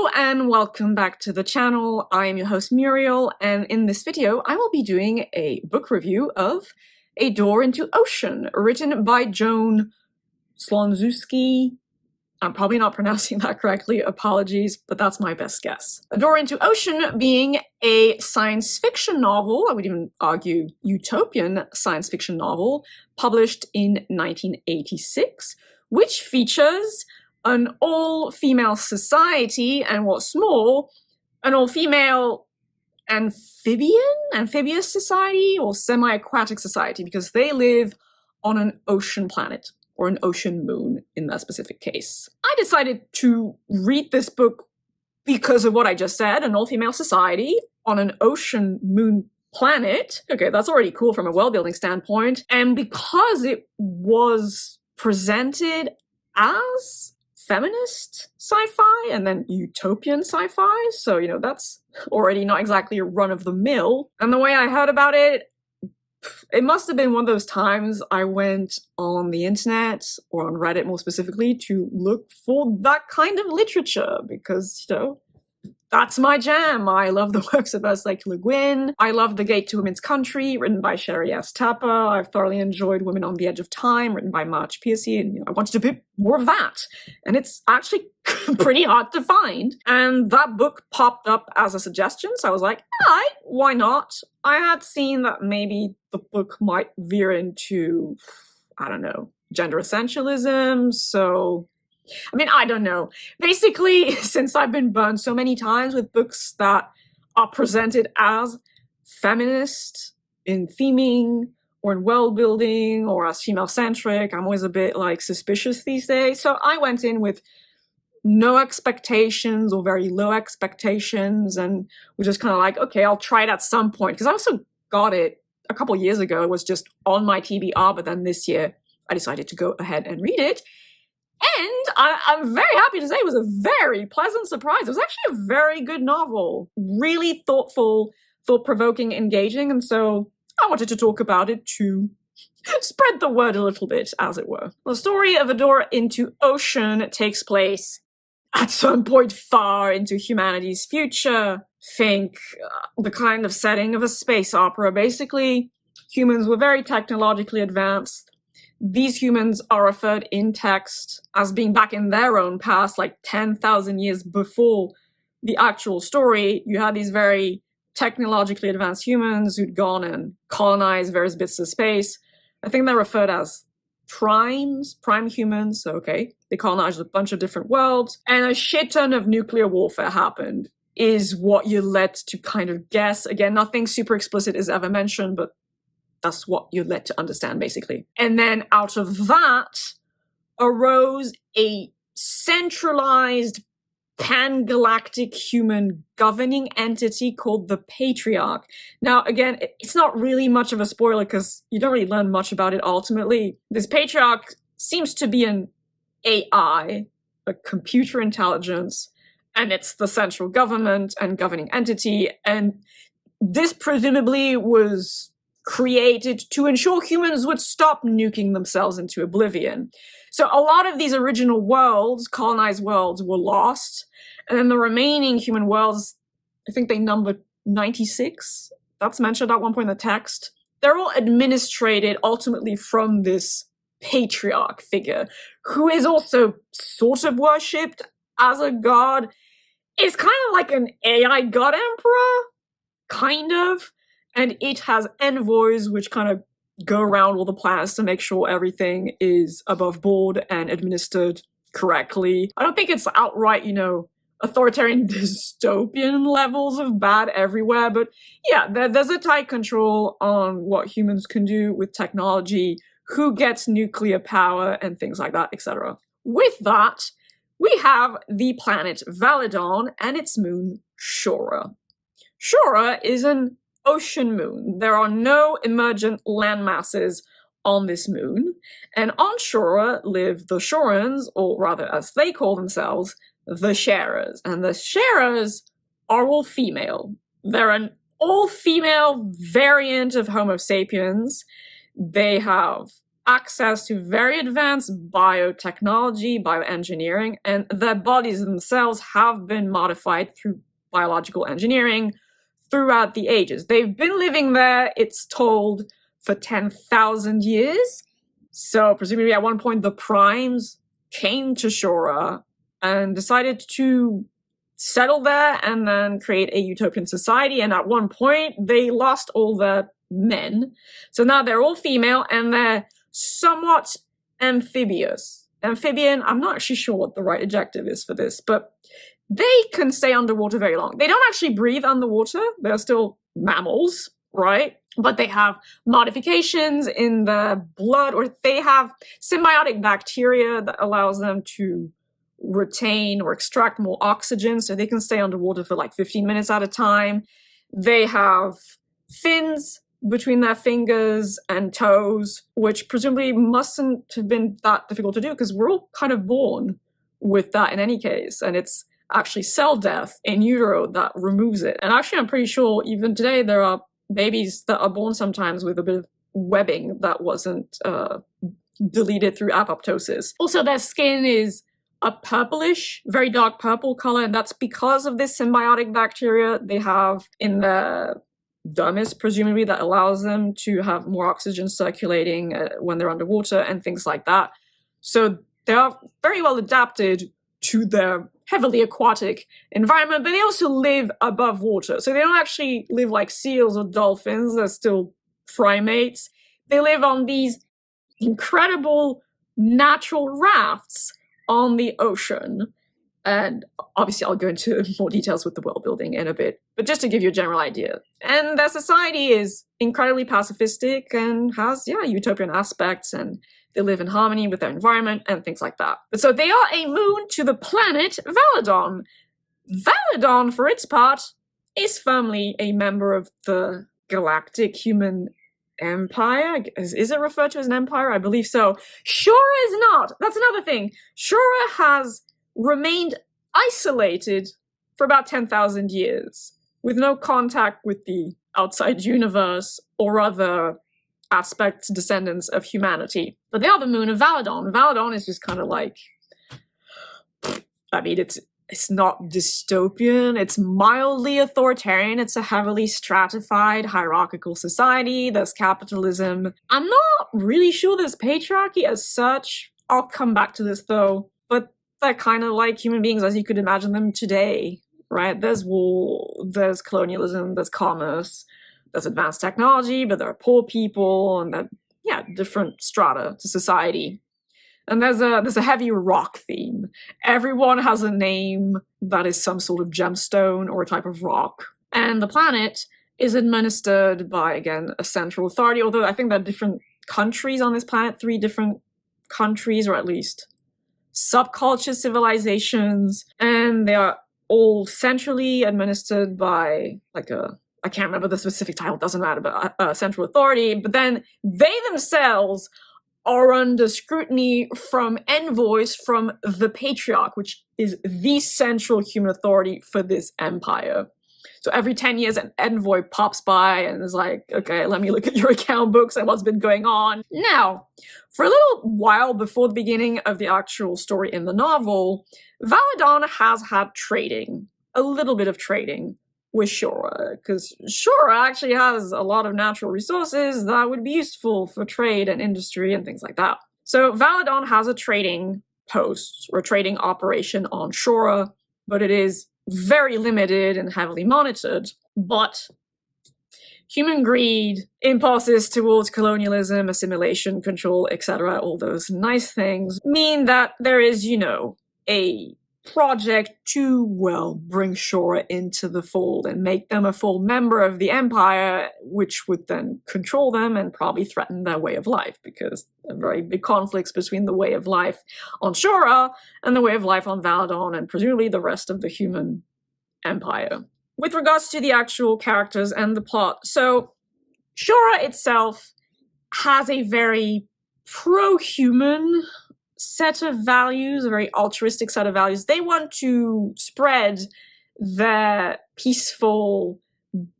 Hello and welcome back to the channel. I am your host Muriel, and in this video I will be doing a book review of A Door into Ocean, written by Joan Slonczewski. I'm probably not pronouncing that correctly, apologies, but that's my best guess. A Door into Ocean being a science fiction novel, I would even argue utopian science fiction novel, published in 1986, which features an all-female society, and what's more, an all-female amphibious society, or semi-aquatic society, because they live on an ocean planet, or an ocean moon in that specific case. I decided to read this book because of what I just said, an all-female society on an ocean moon planet. Okay, that's already cool from a world-building standpoint, and because it was presented as feminist sci-fi and then utopian sci-fi, so that's already not exactly run-of-the-mill. And the way I heard about it, it must have been one of those times I went on the internet, or on Reddit more specifically, to look for that kind of literature, because that's my jam. I love the works of Ursula K. Le Guin. I love The Gate to Women's Country, written by Sherry S. Tapper. I've thoroughly enjoyed Women on the Edge of Time, written by Marge Piercy, and I wanted a bit more of that. And it's actually pretty hard to find. And that book popped up as a suggestion, so I was like, all right, why not? I had seen that maybe the book might veer into, I don't know, gender essentialism, so I don't know. Basically, since I've been burned so many times with books that are presented as feminist in theming or in world building or as female-centric, I'm always a bit suspicious these days. So I went in with no expectations or very low expectations, and was just kind of like, okay, I'll try it at some point. Because I also got it a couple years ago. It was just on my TBR, but then this year I decided to go ahead and read it. And I'm very happy to say it was a very pleasant surprise. It was actually a very good novel. Really thoughtful, thought-provoking, engaging, and so I wanted to talk about it to spread the word a little bit, as it were. The story of A Door into Ocean takes place at some point far into humanity's future. Think the kind of setting of a space opera. Basically, humans were very technologically advanced. These humans are referred in text as being back in their own past, like 10,000 years before the actual story. You had these very technologically advanced humans who'd gone and colonized various bits of space. I think they're referred as prime humans, so okay. They colonized a bunch of different worlds, and a shit ton of nuclear warfare happened, is what you're led to kind of guess. Again, nothing super explicit is ever mentioned, but that's what you're led to understand, basically. And then out of that arose a centralized pan-galactic human governing entity called the Patriarch. Now, again, it's not really much of a spoiler because you don't really learn much about it ultimately. This Patriarch seems to be an AI, a computer intelligence, and it's the central government and governing entity. And this presumably was created to ensure humans would stop nuking themselves into oblivion. So a lot of these original worlds, colonized worlds, were lost, and then the remaining human worlds, I think they number 96, that's mentioned at one point in the text, they're all administrated ultimately from this Patriarch figure, who is also sort of worshipped as a god. It's kind of like an AI god emperor, kind of. And it has envoys which kind of go around all the planets to make sure everything is above board and administered correctly. I don't think it's outright, authoritarian dystopian levels of bad everywhere, but yeah, there's a tight control on what humans can do with technology, who gets nuclear power, and things like that, etc. With that, we have the planet Validon and its moon, Shura. Shura is an ocean moon. There are no emergent land masses on this moon, and on Shura live the Shurans, or rather as they call themselves, the Sharers. And the Sharers are all female. They're an all-female variant of Homo sapiens. They have access to very advanced biotechnology, bioengineering, and their bodies themselves have been modified through biological engineering throughout the ages. They've been living there, it's told, for 10,000 years. So presumably at one point the primes came to Shora and decided to settle there and then create a utopian society. And at one point they lost all their men. So now they're all female and they're somewhat amphibious. Amphibian, I'm not actually sure what the right adjective is for this, but they can stay underwater very long. They don't actually breathe underwater. They're still mammals, right? But they have modifications in their blood, or they have symbiotic bacteria that allows them to retain or extract more oxygen, so they can stay underwater for like 15 minutes at a time. They have fins between their fingers and toes, which presumably mustn't have been that difficult to do because we're all kind of born with that in any case, and it's actually cell death in utero that removes it. And actually, I'm pretty sure even today there are babies that are born sometimes with a bit of webbing that wasn't deleted through apoptosis. Also, their skin is a purplish, very dark purple color, and that's because of this symbiotic bacteria they have in the dermis, presumably, that allows them to have more oxygen circulating when they're underwater and things like that. So they are very well adapted to their heavily aquatic environment, but they also live above water. So they don't actually live like seals or dolphins, they're still primates. They live on these incredible natural rafts on the ocean. And obviously I'll go into more details with the world building in a bit, but just to give you a general idea. And their society is incredibly pacifistic and has, utopian aspects, and they live in harmony with their environment and things like that. But so they are a moon to the planet Valadon. Valadon, for its part, is firmly a member of the Galactic Human Empire. Is it referred to as an empire? I believe so. Shora is not. That's another thing. Shora has remained isolated for about 10,000 years, with no contact with the outside universe or other aspects, descendants of humanity. But they are the moon of Valadon. Valadon is just kind of like, I mean, it's not dystopian, it's mildly authoritarian, it's a heavily stratified, hierarchical society, there's capitalism. I'm not really sure there's patriarchy as such. I'll come back to this though, but they're kind of like human beings as you could imagine them today, right? There's war, there's colonialism, there's commerce, there's advanced technology, but there are poor people, and then, different strata to society. And there's a heavy rock theme. Everyone has a name that is some sort of gemstone or a type of rock. And the planet is administered by, again, a central authority, although I think there are different countries on this planet, 3 different countries, or at least subculture civilizations, and they are all centrally administered by I can't remember the specific title, doesn't matter, but a central authority. But then they themselves are under scrutiny from envoys from the Patriarch, which is the central human authority for this empire. So every 10 years, an envoy pops by and is like, okay, let me look at your account books and what's been going on. Now, for a little while before the beginning of the actual story in the novel, Valadon has had trading, a little bit of trading with Shora, because Shora actually has a lot of natural resources that would be useful for trade and industry and things like that. So Valadon has a trading post or a trading operation on Shora, but it is very limited and heavily monitored. But human greed, impulses towards colonialism, assimilation, control, etc., all those nice things, mean that there is, a project to, bring Shora into the fold and make them a full member of the Empire, which would then control them and probably threaten their way of life, because there are very big conflicts between the way of life on Shora and the way of life on Valadon and presumably the rest of the human empire. With regards to the actual characters and the plot, so Shora itself has a very pro-human set of values, a very altruistic set of values. They want to spread their peaceful,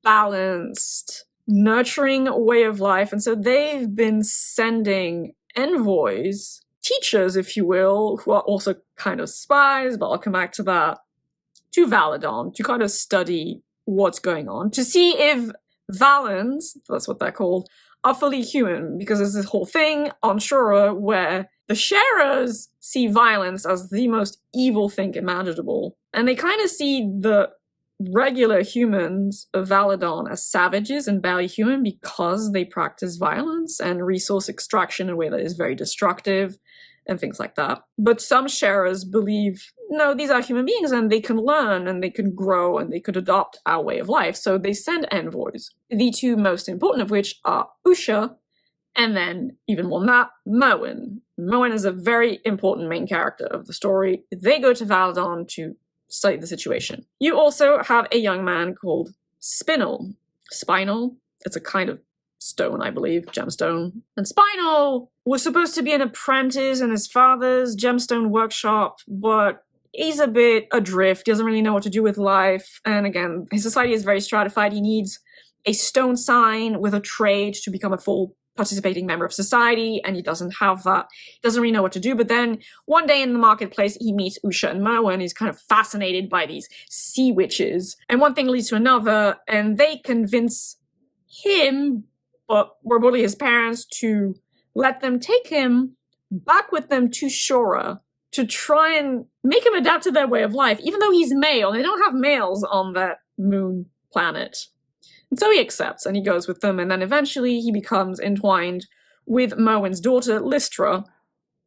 balanced, nurturing way of life. And so they've been sending envoys, teachers, if you will, who are also kind of spies, but I'll come back to that, to Valadon to kind of study what's going on, to see if Valans, that's what they're called, are fully human, because there's this whole thing on Shura where the Sharers see violence as the most evil thing imaginable, and they kind of see the regular humans of Valadon as savages and barely human because they practice violence and resource extraction in a way that is very destructive and things like that. But some Sharers believe, no, these are human beings and they can learn and they can grow and they could adopt our way of life. So they send envoys, the two most important of which are Usha and then, even more than that, Merwin. Merwin is a very important main character of the story. They go to Valadon to study the situation. You also have a young man called Spinel. Spinel? It's a kind of stone, I believe, gemstone. And Spinel was supposed to be an apprentice in his father's gemstone workshop, but he's a bit adrift. He doesn't really know what to do with life. And again, his society is very stratified. He needs a stone sign with a trade to become a full participating member of society, and he doesn't have that. He doesn't really know what to do, but then one day in the marketplace, he meets Usha and Merwin. He's kind of fascinated by these sea witches, and one thing leads to another, and they convince him, but more broadly his parents, to let them take him back with them to Shura to try and make him adapt to their way of life, even though he's male. They don't have males on that moon planet. And so he accepts, and he goes with them, and then eventually he becomes entwined with Merwin's daughter, Lystra.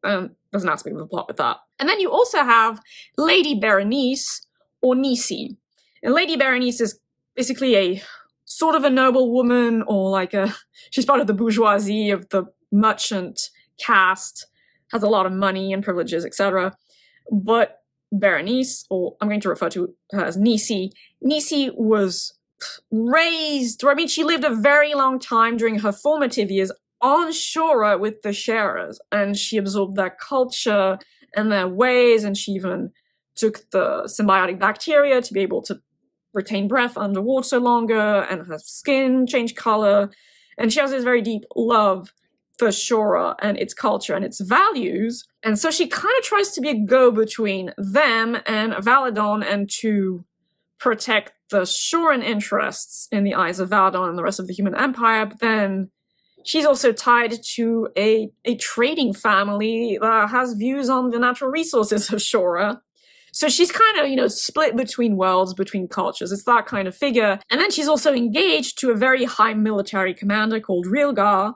There's an aspect of the plot with that. And then you also have Lady Berenice, or Nisi. And Lady Berenice is basically a sort of a noble woman, or she's part of the bourgeoisie of the merchant caste, has a lot of money and privileges, etc. But Berenice, or I'm going to refer to her as Nisi, Nisi was raised, or she lived a very long time during her formative years on Shura with the Sharers, and she absorbed their culture and their ways, and she even took the symbiotic bacteria to be able to retain breath underwater longer, and her skin changed color, and she has this very deep love for Shura and its culture and its values, and so she kind of tries to be a go-between them and Valadon and to protect the Shoran interests in the eyes of Valadon and the rest of the human empire, but then she's also tied to a trading family that has views on the natural resources of Shura. So she's kind of, split between worlds, between cultures. It's that kind of figure. And then she's also engaged to a very high military commander called Rilgar,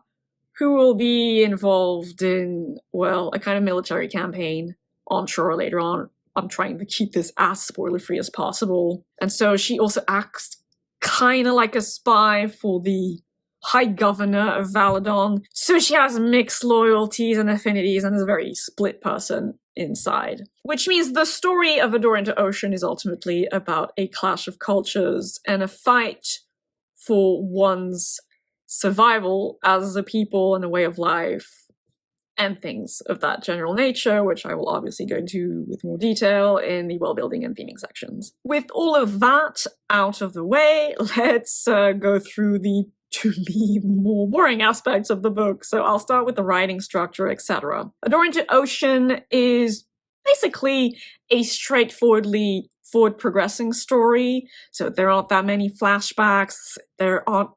who will be involved in, a kind of military campaign on Shura later on. I'm trying to keep this as spoiler-free as possible. And so she also acts kind of like a spy for the High Governor of Valadon. So she has mixed loyalties and affinities and is a very split person inside. Which means the story of A Door into Ocean is ultimately about a clash of cultures and a fight for one's survival as a people and a way of life, and things of that general nature, which I will obviously go into with more detail in the world-building and theming sections. With all of that out of the way, let's go through the, to me, more boring aspects of the book. So I'll start with the writing structure, etc. A Door into Ocean is basically a straightforwardly forward-progressing story. So there aren't that many flashbacks. There aren't,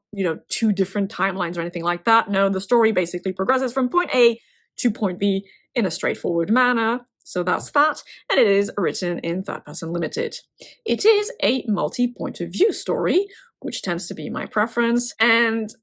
two different timelines or anything like that. No, the story basically progresses from point A to point B in a straightforward manner. So that's that. And it is written in third person limited. It is a multi-point of view story, which tends to be my preference. And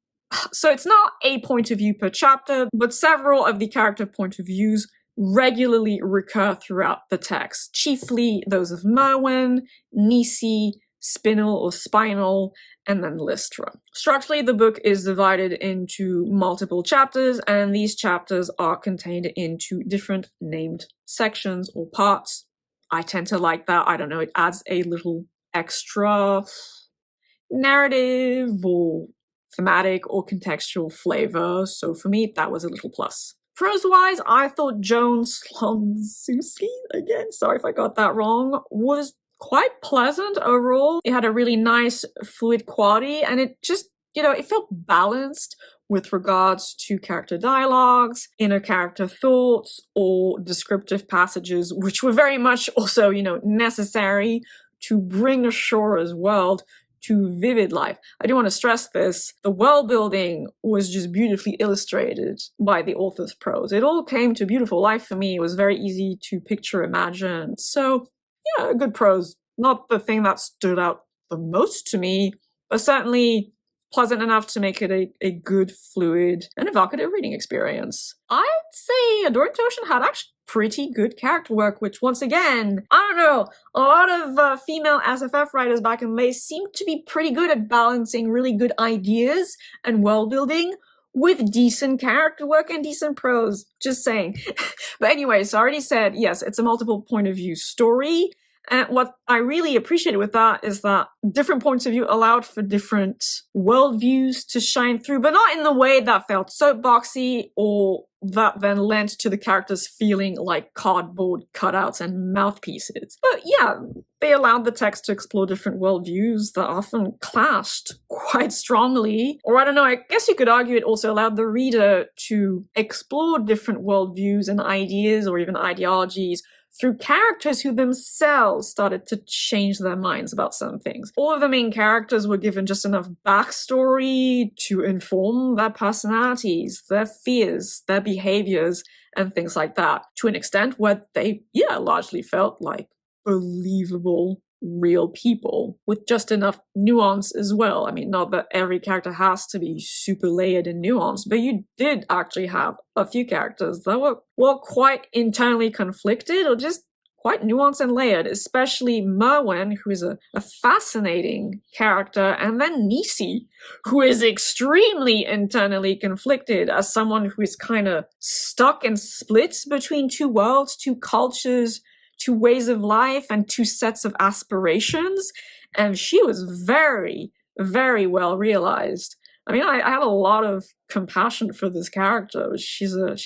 so it's not a point of view per chapter, but several of the character point of views regularly recur throughout the text, chiefly those of Merwin, Nisi, Spinel or Spinal, and then Lystra. Structurally, the book is divided into multiple chapters, and these chapters are contained into different named sections or parts. I tend to like that. I don't know, it adds a little extra narrative or thematic or contextual flavor, so for me, that was a little plus. Prose-wise, I thought Joan Slonczewski, again, sorry if I got that wrong, was quite pleasant overall. It had a really nice fluid quality, and it just, it felt balanced with regards to character dialogues, inner character thoughts, or descriptive passages, which were very much also, necessary to bring Ashora's world to vivid life. I do want to stress this. The world building was just beautifully illustrated by the author's prose. It all came to beautiful life for me. It was very easy to picture, imagine. So, yeah, good prose. Not the thing that stood out the most to me, but certainly pleasant enough to make it a good, fluid, and evocative reading experience. I'd say Adoring Ocean had actually pretty good character work, which once again, I don't know, a lot of female SFF writers back in the day seemed to be pretty good at balancing really good ideas and world building with decent character work and decent prose. Just saying. But anyway, so I already said, yes, it's a multiple point of view story. And what I really appreciated with that is that different points of view allowed for different worldviews to shine through, but not in the way that felt soapboxy or that then lent to the characters feeling like cardboard cutouts and mouthpieces. But yeah, they allowed the text to explore different worldviews that often clashed quite strongly. Or I don't know, I guess you could argue it also allowed the reader to explore different worldviews and ideas or even ideologies through characters who themselves started to change their minds about some things. All of the main characters were given just enough backstory to inform their personalities, their fears, their behaviors, and things like that, to an extent where they, largely felt like believable, real people with just enough nuance as well. I mean, not that every character has to be super layered and nuanced, but you did actually have a few characters that were, quite internally conflicted or just quite nuanced and layered, especially Merwin, who is a fascinating character, and then Nisi, who is extremely internally conflicted as someone who is kind of stuck and split between two worlds, two cultures, two ways of life, and two sets of aspirations. And she was very, very well realized. I mean, I had a lot of compassion for this character. She's a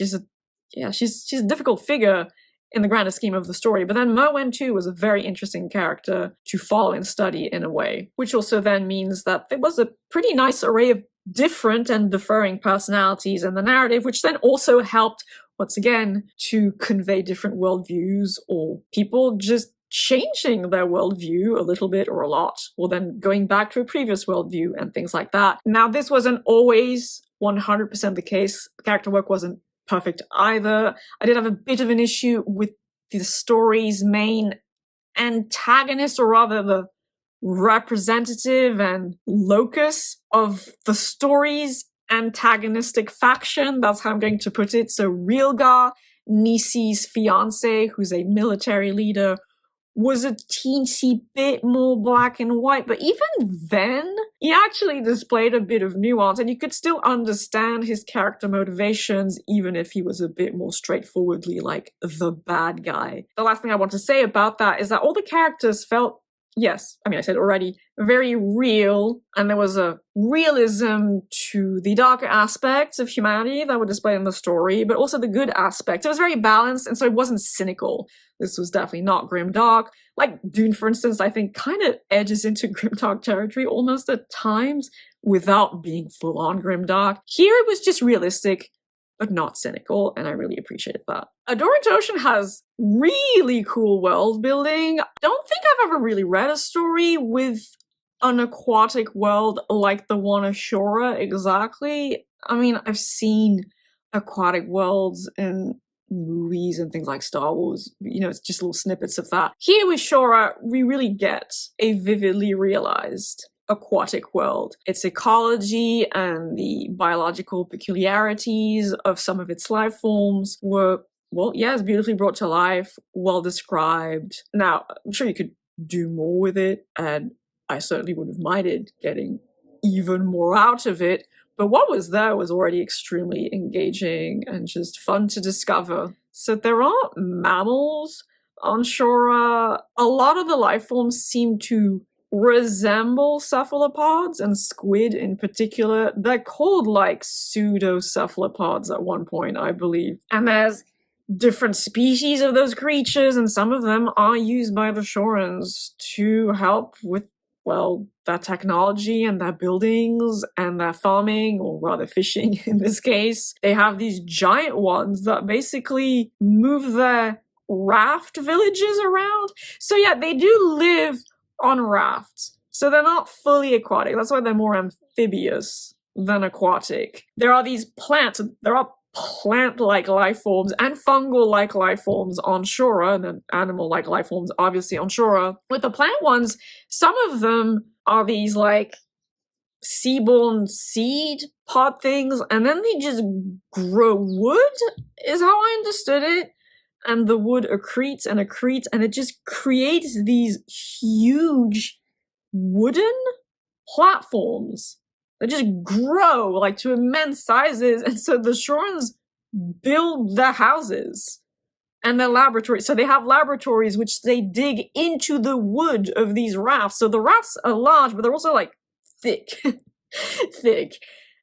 difficult figure in the grander scheme of the story. But then Merwin, too, was a very interesting character to follow and study in a way, which also then means that there was a pretty nice array of different and differing personalities in the narrative, which then also helped, once again, to convey different worldviews or people just changing their worldview a little bit or a lot, or then going back to a previous worldview and things like that. Now, this wasn't always 100% the case. The character work wasn't perfect either. I did have a bit of an issue with the story's main antagonist, or rather the representative and locus of the story's antagonistic faction. That's how I'm going to put it. So Rilgar, Nisi's fiance, who's a military leader, was a teensy bit more black and white, but even then, he actually displayed a bit of nuance, and you could still understand his character motivations, even if he was a bit more straightforwardly like the bad guy. The last thing I want to say about that is that all the characters felt, yes, I mean, I said already, very real, and there was a realism to the darker aspects of humanity that were displayed in the story, but also the good aspects. It was very balanced, and so it wasn't cynical. This was definitely not grimdark. Like Dune, for instance, I think kind of edges into grimdark territory almost at times without being full-on grimdark. Here it was just realistic, but not cynical, and I really appreciated that. Adoring Ocean has really cool world building. I don't think I've ever really read a story with an aquatic world like the one Ashura exactly. I mean, I've seen aquatic worlds in movies and things like Star Wars, it's just little snippets of that. Here with Shora, we really get a vividly realized aquatic world. Its ecology and the biological peculiarities of some of its life forms were, it's beautifully brought to life, well described. Now, I'm sure you could do more with it, and I certainly would have minded getting even more out of it, but what was there was already extremely engaging and just fun to discover. So there are mammals on Shora. A lot of the life forms seem to resemble cephalopods, and squid in particular. They're called like pseudo-cephalopods at one point, I believe. And there's different species of those creatures, and some of them are used by the Shorans to help with well, their technology and their buildings and their farming, or rather fishing in this case. They have these giant ones that basically move their raft villages around. So yeah, they do live on rafts. So they're not fully aquatic. That's why they're more amphibious than aquatic. There are these plants. There are plant-like life forms and fungal-like life forms on shore, and then animal-like life forms obviously on shore. With the plant ones, some of them are these like seaborne seed pod things, and then they just grow wood, is how I understood it. And the wood accretes, and it just creates these huge wooden platforms that just grow like to immense sizes. And so the Shorans build their houses and their laboratories. So they have laboratories which they dig into the wood of these rafts. So the rafts are large, but they're also like thick. thick.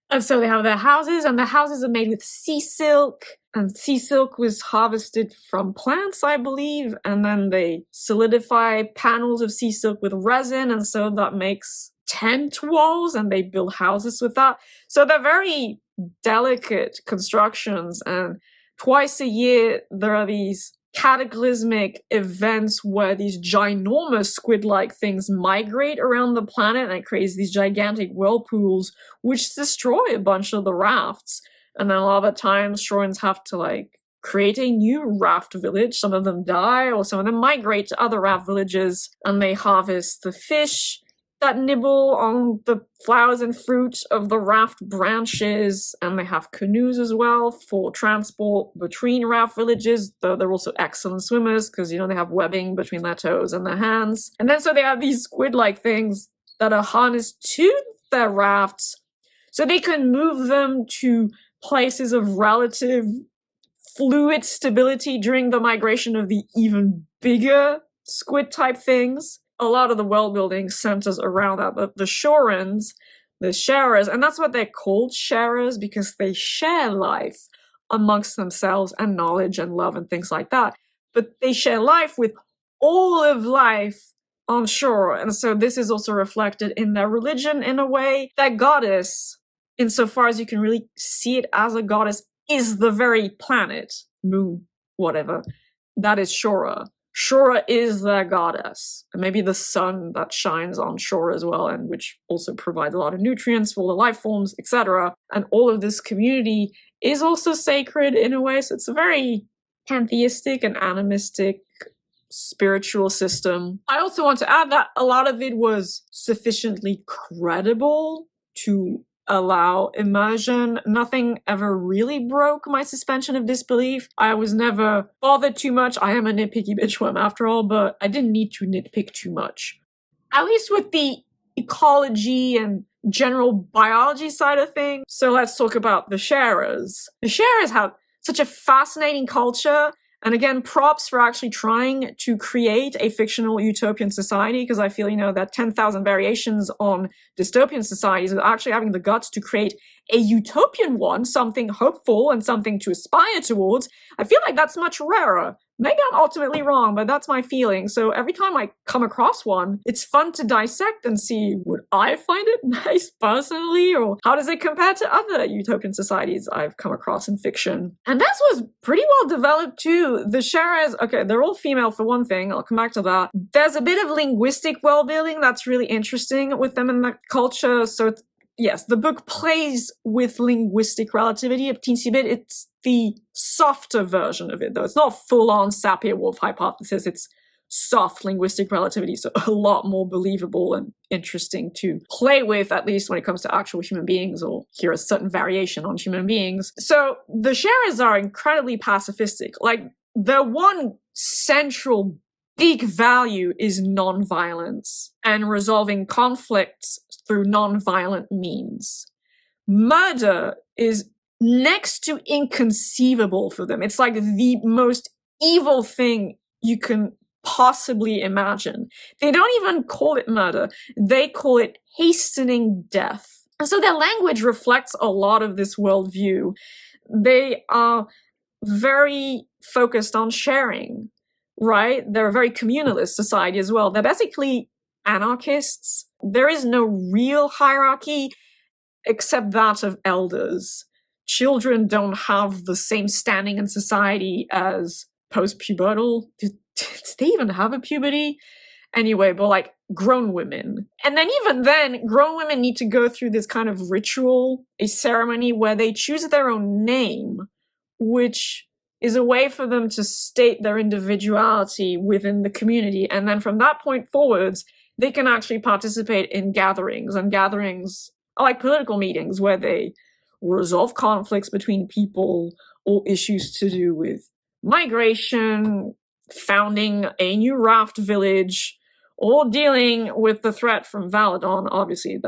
And so they have their houses, and the houses are made with sea silk. And sea silk was harvested from plants, I believe. And then they solidify panels of sea silk with resin. And so that makes tent walls, and they build houses with that. So they're very delicate constructions. And twice a year, there are these cataclysmic events where these ginormous squid-like things migrate around the planet, and it creates these gigantic whirlpools which destroy a bunch of the rafts. And then a lot of the times Shorans have to like create a new raft village. Some of them die, or some of them migrate to other raft villages, and they harvest the fish that nibble on the flowers and fruit of the raft branches, and they have canoes as well for transport between raft villages, though they're also excellent swimmers because, you know, they have webbing between their toes and their hands. And then so they have these squid-like things that are harnessed to their rafts so they can move them to places of relative fluid stability during the migration of the even bigger squid-type things. A lot of the world building centers around that. But the Shorans, the sharers, and that's what they're called, sharers, because they share life amongst themselves and knowledge and love and things like that. But they share life with all of life on shore. And so this is also reflected in their religion in a way. Their goddess, insofar as you can really see it as a goddess, is the very planet, moon, whatever, that is Shora. Shora is their goddess, and maybe the sun that shines on shore as well, and which also provides a lot of nutrients for all the life forms, etc. And all of this community is also sacred in a way, so it's a very pantheistic and animistic spiritual system. I also want to add that a lot of it was sufficiently credible to allow immersion. Nothing ever really broke my suspension of disbelief. I was never bothered too much. I am a nitpicky bitchworm after all, but I didn't need to nitpick too much. At least with the ecology and general biology side of things. So let's talk about the sharers. The sharers have such a fascinating culture. And again, props for actually trying to create a fictional utopian society, because I feel, you know, that 10,000 variations on dystopian societies is actually having the guts to create a utopian one, something hopeful and something to aspire towards. I feel like that's much rarer. Maybe I'm ultimately wrong, but that's my feeling. So every time I come across one, it's fun to dissect and see, would I find it nice personally? Or how does it compare to other utopian societies I've come across in fiction? And this was pretty well developed too. The sharers, okay, they're all female for one thing. I'll come back to that. There's a bit of linguistic world building that's really interesting with them in the culture. So yes, the book plays with linguistic relativity a teensy bit. It's the softer version of it, though. It's not full-on Sapir-Whorf hypothesis. It's soft linguistic relativity, so a lot more believable and interesting to play with, at least when it comes to actual human beings, or hear a certain variation on human beings. So the sharers are incredibly pacifistic. Like, their one central big value is nonviolence and resolving conflicts through nonviolent means. Murder is next to inconceivable for them. It's like the most evil thing you can possibly imagine. They don't even call it murder. They call it hastening death. And so their language reflects a lot of this worldview. They are very focused on sharing, right? They're a very communalist society as well. They're basically anarchists. There is no real hierarchy except that of elders. Children don't have the same standing in society as post-pubertal. Do they even have a puberty? Anyway, but like grown women. And then even then, grown women need to go through this kind of ritual, a ceremony where they choose their own name, which is a way for them to state their individuality within the community. And then from that point forwards, they can actually participate in gatherings. And gatherings are like political meetings where they resolve conflicts between people or issues to do with migration, founding a new raft village, or dealing with the threat from Valadon. Obviously,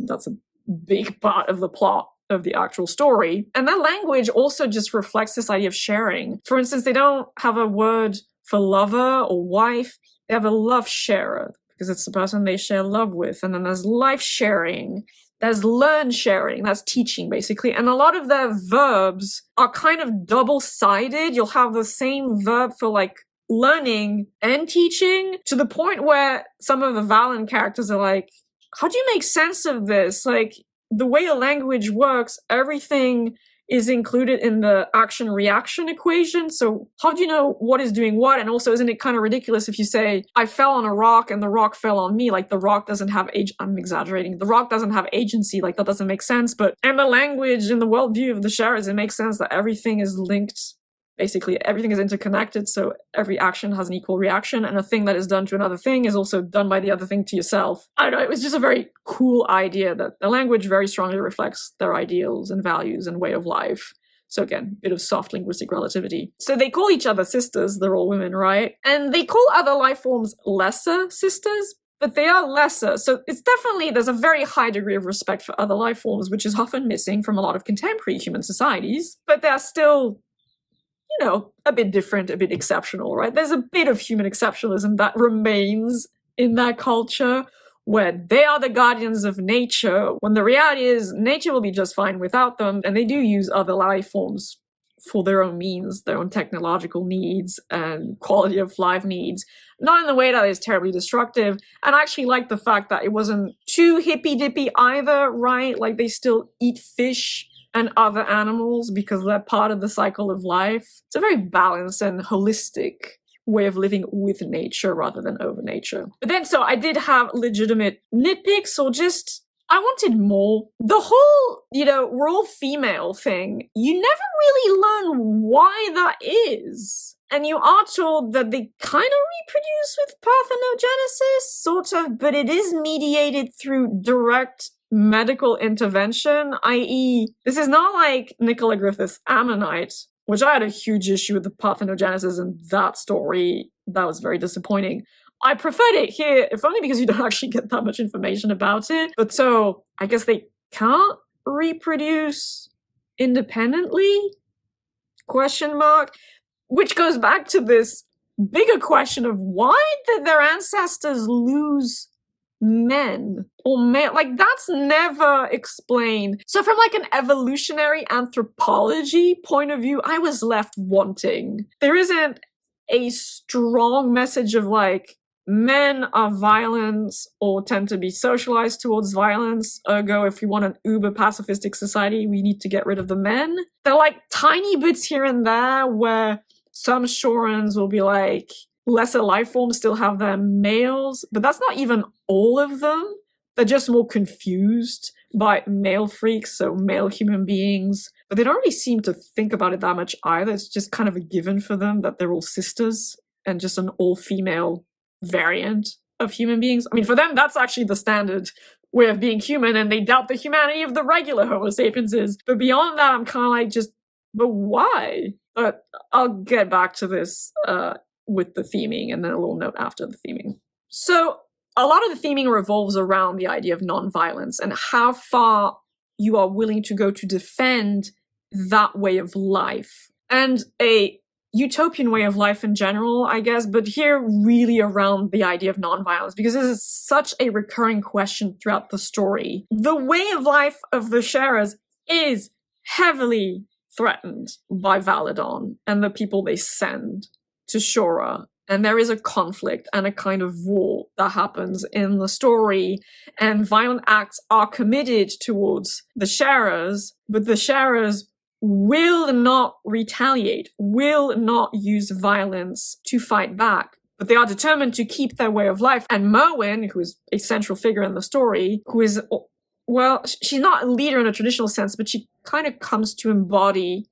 that's a big part of the plot of the actual story. And their language also just reflects this idea of sharing. For instance, they don't have a word for lover or wife. They have a love sharer, because it's the person they share love with. And then there's life sharing. There's learn sharing. That's teaching, basically. And a lot of their verbs are kind of double-sided. You'll have the same verb for, like, learning and teaching, to the point where some of the Valen characters are like, how do you make sense of this? Like, the way a language works, everything is included in the action-reaction equation, so how do you know what is doing what? And also, isn't it kind of ridiculous if you say, I fell on a rock and the rock fell on me? Like, the rock doesn't have I'm exaggerating. The rock doesn't have agency. Like, that doesn't make sense. But in the language, in the worldview of the Sharers, it makes sense that everything is linked. Basically, everything is interconnected, so every action has an equal reaction, and a thing that is done to another thing is also done by the other thing to yourself. I don't know, it was just a very cool idea that the language very strongly reflects their ideals and values and way of life. So again, bit of soft linguistic relativity. So they call each other sisters, they're all women, right? And they call other life forms lesser sisters, but they are lesser. So it's definitely, there's a very high degree of respect for other life forms, which is often missing from a lot of contemporary human societies, but they're still, you know, a bit different, a bit exceptional, right? There's a bit of human exceptionalism that remains in that culture, where they are the guardians of nature, when the reality is nature will be just fine without them, and they do use other life forms for their own means, their own technological needs and quality of life needs, not in the way that is terribly destructive. And I actually like the fact that it wasn't too hippy-dippy either, right? Like, they still eat fish and other animals because they're part of the cycle of life. It's a very balanced and holistic way of living with nature rather than over nature. But then, so I did have legitimate nitpicks, or just, I wanted more. The whole, you know, we're all female thing, you never really learn why that is. And you are told that they kind of reproduce with parthenogenesis, sort of, but it is mediated through direct medical intervention, i.e., this is not like Nicola Griffith's Ammonite, which I had a huge issue with the parthenogenesis in that story. That was very disappointing. I preferred it here, if only because you don't actually get that much information about it. But so, I guess they can't reproduce independently? Question mark. Which goes back to this bigger question of why did their ancestors lose men or male? Like, that's never explained. So from like an evolutionary anthropology point of view, I was left wanting. There isn't a strong message of like, men are violent or tend to be socialized towards violence, ergo if we want an uber pacifistic society, we need to get rid of the men. There are like tiny bits here and there where some Shorans will be like, lesser life forms still have their males, but that's not even all of them. They're just more confused by male freaks, so male human beings. But they don't really seem to think about it that much either. It's just kind of a given for them that they're all sisters and just an all-female variant of human beings. I mean, for them, that's actually the standard way of being human, and they doubt the humanity of the regular Homo sapiens is. But beyond that, I'm kind of like, just, but why? But I'll get back to this with the theming, and then a little note after the theming. So a lot of the theming revolves around the idea of non-violence and how far you are willing to go to defend that way of life. And a utopian way of life in general, I guess, but here really around the idea of non-violence, because this is such a recurring question throughout the story. The way of life of the Sharers is heavily threatened by Valadon and the people they send to Shora. and there is a conflict and a kind of war that happens in the story, and violent acts are committed towards the sharers, but the sharers will not retaliate, will not use violence to fight back. But they are determined to keep their way of life. And Merwin, who is a central figure in the story, who is, well, she's not a leader in a traditional sense, but she kind of comes to embody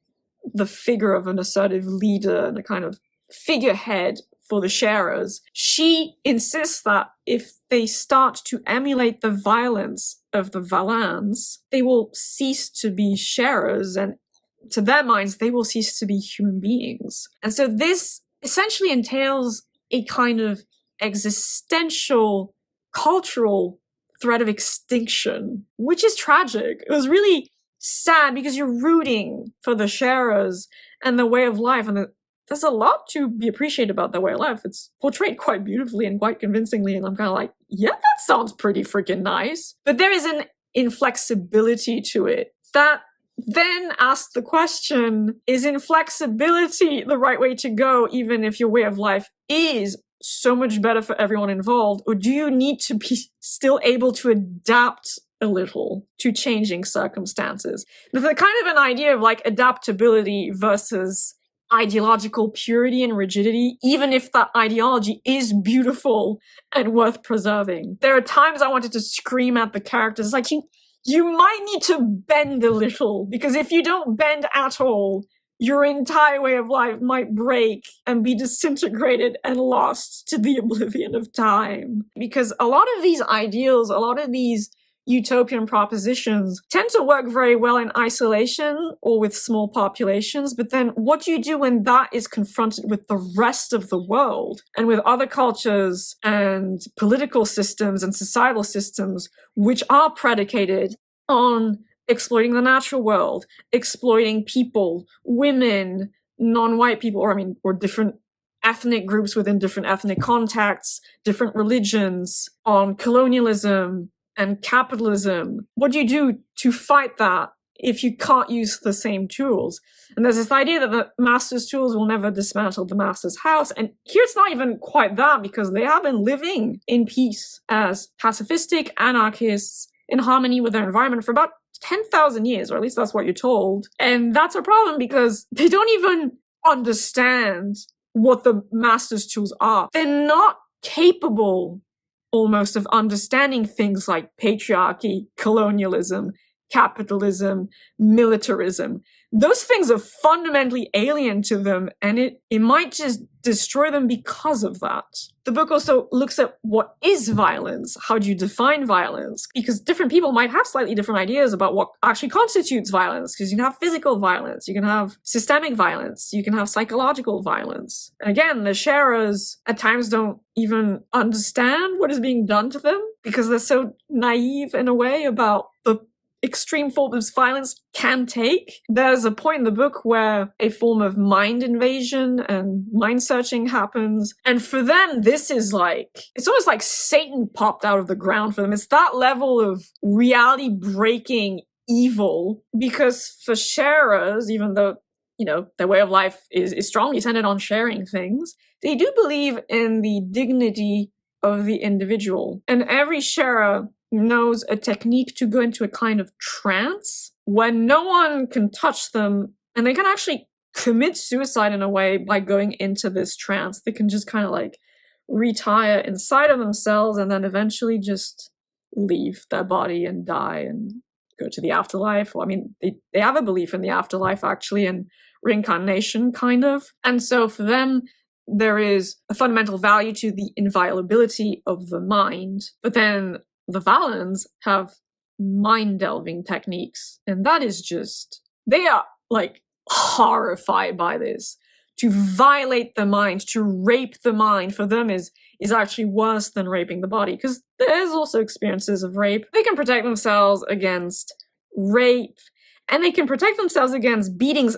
the figure of an assertive leader and a kind of figurehead for the sharers. She insists that if they start to emulate the violence of the Valans, they will cease to be sharers, and to their minds, they will cease to be human beings. And so this essentially entails a kind of existential, cultural threat of extinction, which is tragic. It was really sad because you're rooting for the sharers and the way of life, and there's a lot to be appreciated about their way of life. It's portrayed quite beautifully and quite convincingly, and I'm kind of like, yeah, that sounds pretty freaking nice. But there is an inflexibility to it that then asks the question, is inflexibility the right way to go, even if your way of life is so much better for everyone involved? Or do you need to be still able to adapt a little to changing circumstances? There's a kind of an idea of like adaptability versus ideological purity and rigidity, even if that ideology is beautiful and worth preserving. There are times I wanted to scream at the characters, like, you might need to bend a little, because if you don't bend at all, your entire way of life might break and be disintegrated and lost to the oblivion of time. Because a lot of these ideals, a lot of these utopian propositions tend to work very well in isolation or with small populations, but then what do you do when that is confronted with the rest of the world and with other cultures and political systems and societal systems which are predicated on exploiting the natural world, exploiting people, women, non-white people, or different ethnic groups within different ethnic contexts, different religions, on colonialism and capitalism? What do you do to fight that if you can't use the same tools? And there's this idea that the master's tools will never dismantle the master's house. And here it's not even quite that, because they have been living in peace as pacifistic anarchists in harmony with their environment for about 10,000 years, or at least that's what you're told. And that's a problem because they don't even understand what the master's tools are. They're not capable almost of understanding things like patriarchy, colonialism, capitalism, militarism. Those things are fundamentally alien to them, and it might just destroy them because of that. The book also looks at what is violence. How do you define violence? Because different people might have slightly different ideas about what actually constitutes violence, because you can have physical violence, you can have systemic violence, you can have psychological violence. And again, the sharers at times don't even understand what is being done to them because they're so naive in a way about the extreme forms violence can take. There's a point in the book where a form of mind invasion and mind searching happens. And for them, this is like, it's almost like Satan popped out of the ground for them. It's that level of reality breaking evil, because for sharers, even though, their way of life is strongly centered on sharing things, they do believe in the dignity of the individual. And every sharer knows a technique to go into a kind of trance when no one can touch them, and they can actually commit suicide in a way by going into this trance. They can just kind of like retire inside of themselves and then eventually just leave their body and die and go to the afterlife. Well, they have a belief in the afterlife actually, and reincarnation kind of. And so for them, there is a fundamental value to the inviolability of the mind, but then the Valans have mind-delving techniques, and that is just, they are like horrified by this. To violate the mind, to rape the mind, for them is actually worse than raping the body, because there's also experiences of rape. They can protect themselves against rape, and they can protect themselves against beatings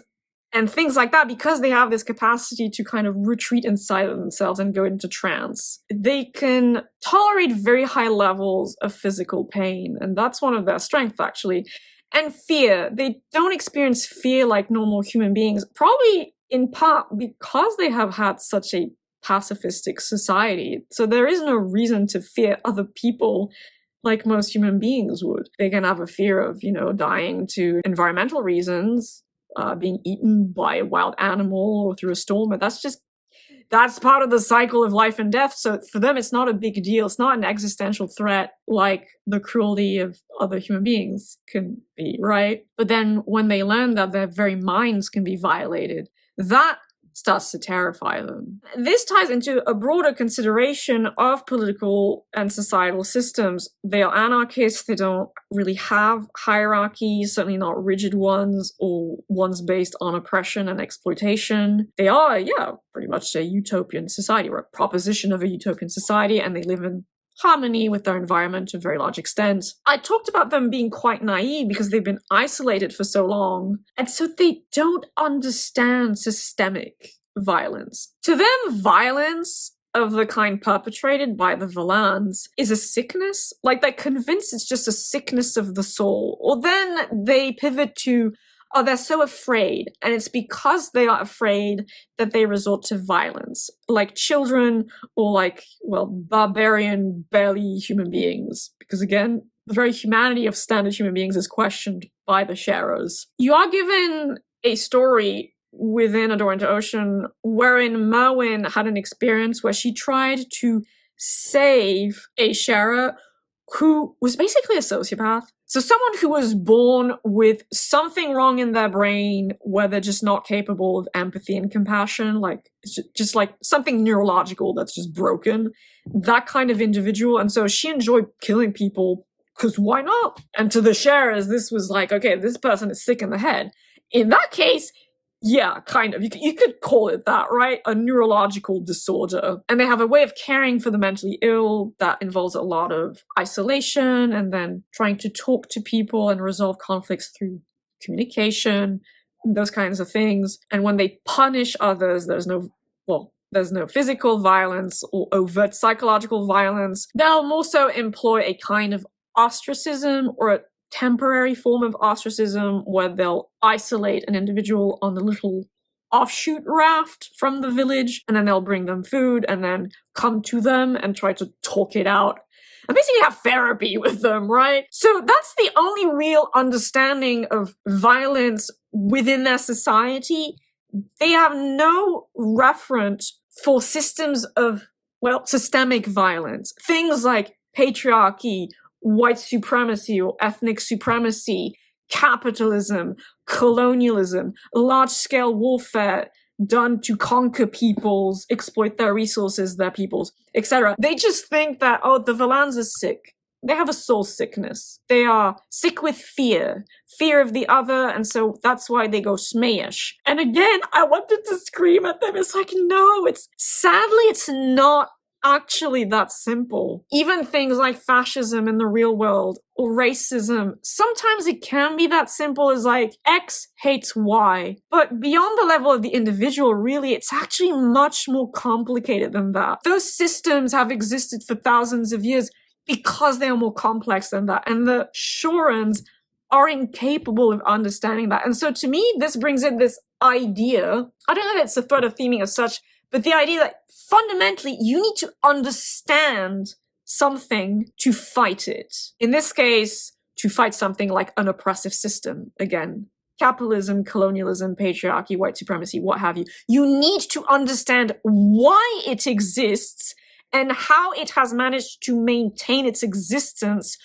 and things like that because they have this capacity to kind of retreat inside of themselves and go into trance. They can tolerate very high levels of physical pain, and that's one of their strengths, actually. And fear. They don't experience fear like normal human beings, probably in part because they have had such a pacifistic society. So there is no reason to fear other people like most human beings would. They can have a fear of, dying to environmental reasons, being eaten by a wild animal or through a storm, but that's part of the cycle of life and death. So for them, it's not a big deal. It's not an existential threat like the cruelty of other human beings can be, right? But then when they learn that their very minds can be violated, that starts to terrify them. This ties into a broader consideration of political and societal systems. They are anarchists. They don't really have hierarchies, certainly not rigid ones or ones based on oppression and exploitation. They are, pretty much a utopian society, or a proposition of a utopian society, and they live in harmony with their environment to a very large extent. I talked about them being quite naive because they've been isolated for so long, and so they don't understand systemic violence. To them, violence of the kind perpetrated by the Valans is a sickness. Like, they're convinced it's just a sickness of the soul. Or then they pivot to, they're so afraid, and it's because they are afraid that they resort to violence, like children or barbarian, barely human beings. Because again, the very humanity of standard human beings is questioned by the sharers. You are given a story within A Door into Ocean wherein Merwin had an experience where she tried to save a sharer who was basically a sociopath. So someone who was born with something wrong in their brain where they're just not capable of empathy and compassion, like it's just like something neurological that's just broken, that kind of individual. And so she enjoyed killing people because why not? And to the sharers, this was like, okay, this person is sick in the head. In that case, yeah, kind of. You could call it that, right? A neurological disorder. And they have a way of caring for the mentally ill that involves a lot of isolation and then trying to talk to people and resolve conflicts through communication, those kinds of things. And when they punish others, there's no physical violence or overt psychological violence. They'll also employ a kind of ostracism or a temporary form of ostracism where they'll isolate an individual on a little offshoot raft from the village, and then they'll bring them food and then come to them and try to talk it out and basically have therapy with them, right? So that's the only real understanding of violence within their society. They have no reference for systems of, systemic violence. Things like patriarchy, white supremacy or ethnic supremacy, capitalism, colonialism, large-scale warfare done to conquer peoples, exploit their resources, their peoples, etc. They just think that, the Valans are sick. They have a soul sickness. They are sick with fear of the other, and so that's why they go smash. And again, I wanted to scream at them. It's like, no, sadly, it's not actually that simple. Even things like fascism in the real world or racism, sometimes it can be that simple as like X hates Y. But beyond the level of the individual, really, it's actually much more complicated than that. Those systems have existed for thousands of years because they are more complex than that. And the Shorans are incapable of understanding that. And so to me, this brings in this idea, I don't know if it's a thread of theming as such, but the idea that fundamentally you need to understand something to fight it. In this case, to fight something like an oppressive system. Again, capitalism, colonialism, patriarchy, white supremacy, what have you. You need to understand why it exists and how it has managed to maintain its existence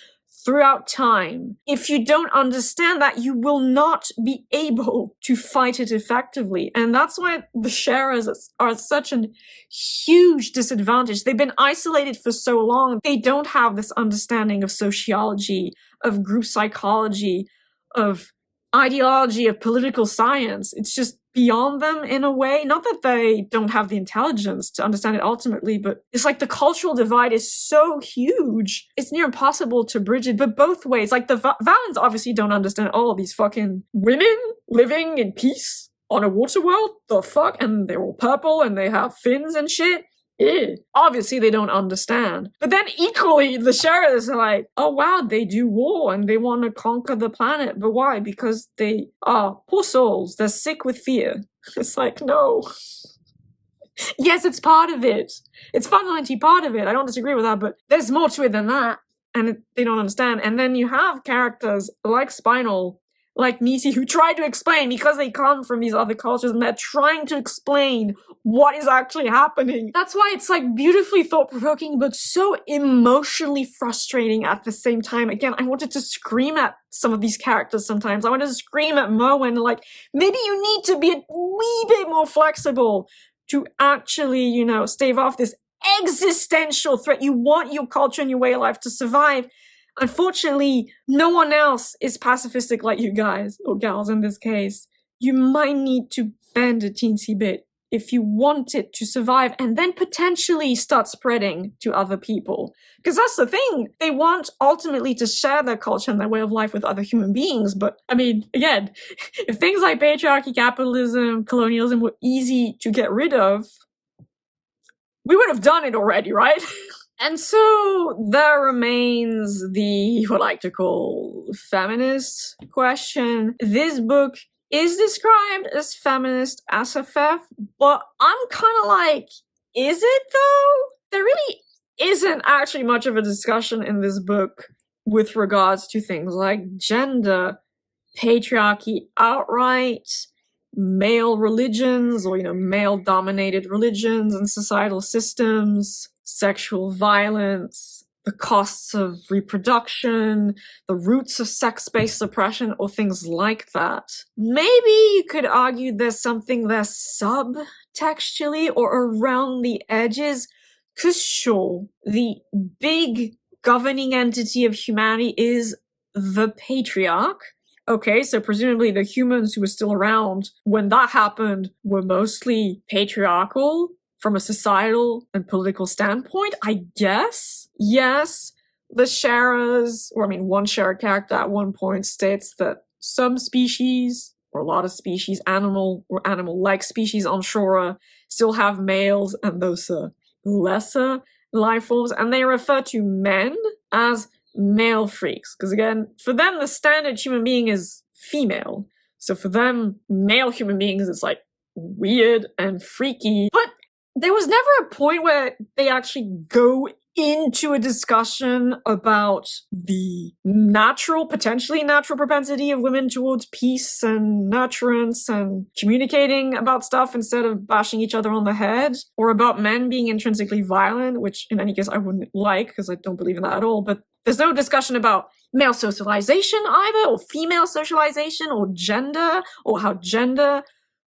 throughout time. If you don't understand that, you will not be able to fight it effectively. And that's why the sharers are at such a huge disadvantage. They've been isolated for so long. They don't have this understanding of sociology, of group psychology, of ideology, of political science. It's just beyond them in a way. Not that they don't have the intelligence to understand it ultimately, but it's like the cultural divide is so huge. It's near impossible to bridge it, but both ways. Like the Valans obviously don't understand all these fucking women living in peace on a water world. The fuck? And they're all purple and they have fins and shit. Ew. Obviously they don't understand. But then equally, the sharers are like, oh wow, they do war and they want to conquer the planet. But why? Because they are poor souls. They're sick with fear. It's like, no. Yes, it's part of it. It's fundamentally part of it. I don't disagree with that, but there's more to it than that. And they don't understand. And then you have characters like Spinal, like Nisi, who try to explain because they come from these other cultures and they're trying to explain what is actually happening. That's why it's like beautifully thought-provoking, but so emotionally frustrating at the same time. Again, I wanted to scream at some of these characters sometimes. I wanted to scream at Mo and like, maybe you need to be a wee bit more flexible to actually, you know, stave off this existential threat. You want your culture and your way of life to survive. Unfortunately, no one else is pacifistic like you guys, or gals in this case. You might need to bend a teensy bit if you want it to survive and then potentially start spreading to other people. Because that's the thing. They want ultimately to share their culture and their way of life with other human beings. But I mean, again, if things like patriarchy, capitalism, colonialism were easy to get rid of, we would have done it already, right? And so there remains the, what I like to call, feminist question. This book is described as feminist SFF, but I'm kind of like, is it though? There really isn't actually much of a discussion in this book with regards to things like gender, patriarchy outright, male religions, or, you know, male-dominated religions and societal systems, sexual violence, the costs of reproduction, the roots of sex-based oppression, or things like that. Maybe you could argue there's something there subtextually or around the edges, because sure, the big governing entity of humanity is the patriarch. Okay, so presumably the humans who were still around when that happened were mostly patriarchal from a societal and political standpoint, I guess. Yes, the sharers, or I mean, one sharer character at one point states that some species, or a lot of species, animal or animal-like species on Shora, still have males, and those are lesser life forms, and they refer to men as male freaks. Because again, for them, the standard human being is female. So for them, male human beings is like weird and freaky. But there was never a point where they actually go into a discussion about the natural, potentially natural propensity of women towards peace and nurturance and communicating about stuff instead of bashing each other on the head, or about men being intrinsically violent, which in any case I wouldn't like because I don't believe in that at all. But there's no discussion about male socialization either, or female socialization, or gender, or how gender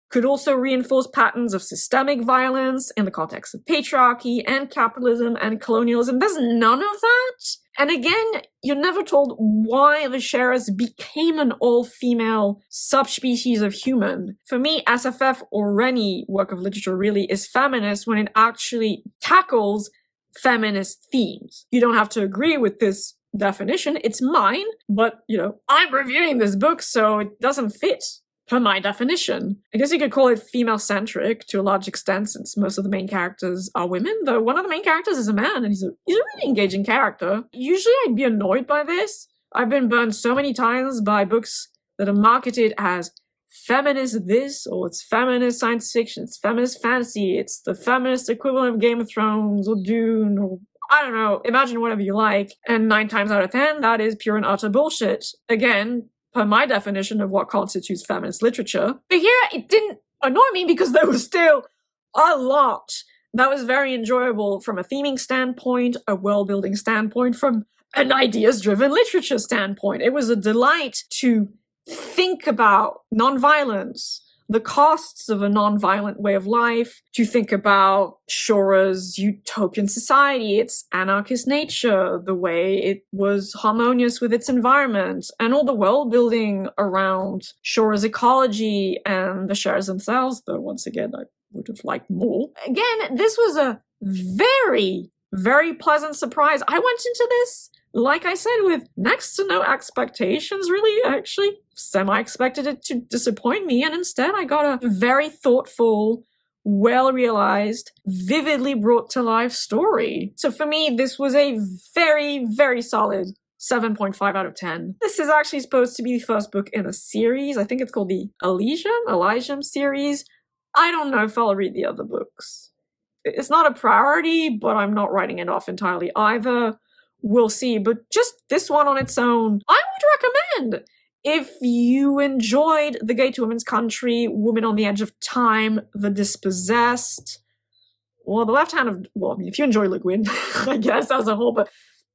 could also reinforce patterns of systemic violence in the context of patriarchy and capitalism and colonialism. There's none of that. And again, you're never told why the sharers became an all-female subspecies of human. For me, SFF or any work of literature really is feminist when it actually tackles feminist themes. You don't have to agree with this definition. It's mine, but, you know, I'm reviewing this book, so it doesn't fit per my definition. I guess you could call it female-centric to a large extent, since most of the main characters are women, though one of the main characters is a man, and he's a really engaging character. Usually I'd be annoyed by this. I've been burned so many times by books that are marketed as feminist this, or it's feminist science fiction, it's feminist fantasy, it's the feminist equivalent of Game of Thrones, or Dune, or I don't know, imagine whatever you like. And 9 times out of 10, that is pure and utter bullshit. Again, per my definition of what constitutes feminist literature. But here, it didn't annoy me because there was still a lot that was very enjoyable from a theming standpoint, a world-building standpoint, from an ideas-driven literature standpoint. It was a delight to think about nonviolence, the costs of a nonviolent way of life, to think about Shora's utopian society, its anarchist nature, the way it was harmonious with its environment, and all the world building around Shora's ecology and the sharers themselves, though once again I would have liked more. Again, this was a very, very pleasant surprise. I went into this, like I said, with next to no expectations, really. I actually semi-expected it to disappoint me, and instead I got a very thoughtful, well-realized, vividly brought to life story. So for me, this was a very, very solid 7.5 out of 10. This is actually supposed to be the first book in a series. I think it's called the Elysium series. I don't know if I'll read the other books. It's not a priority, but I'm not writing it off entirely either. We'll see. But just this one on its own, I would recommend. If you enjoyed The Gate to Women's Country, Women on the Edge of Time, The Dispossessed, well, The Left Hand of, well, I mean, if you enjoy Le Guin, I guess, as a whole, but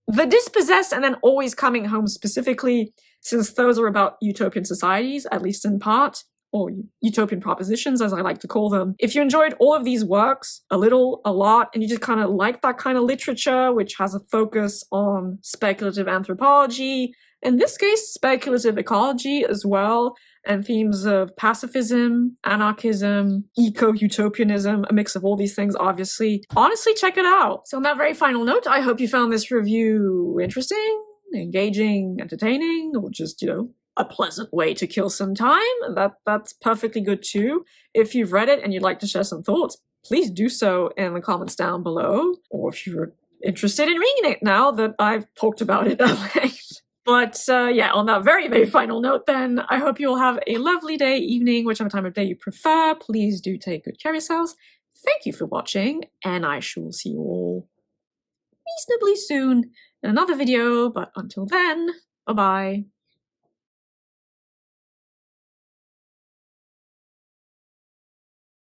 The Dispossessed and then Always Coming Home specifically, since those are about utopian societies, at least in part, or utopian propositions, as I like to call them. If you enjoyed all of these works, a little, a lot, and you just kind of like that kind of literature, which has a focus on speculative anthropology, in this case, speculative ecology as well, and themes of pacifism, anarchism, eco-utopianism, a mix of all these things, obviously. Honestly, check it out. So on that very final note, I hope you found this review interesting, engaging, entertaining, or just, a pleasant way to kill some time. That's perfectly good too. If you've read it and you'd like to share some thoughts, please do so in the comments down below. Or if you're interested in reading it now that I've talked about it at length. But yeah, on that very, very final note then, I hope you all have a lovely day, evening, whichever time of day you prefer. Please do take good care of yourselves. Thank you for watching, and I shall see you all reasonably soon in another video. But until then, bye-bye.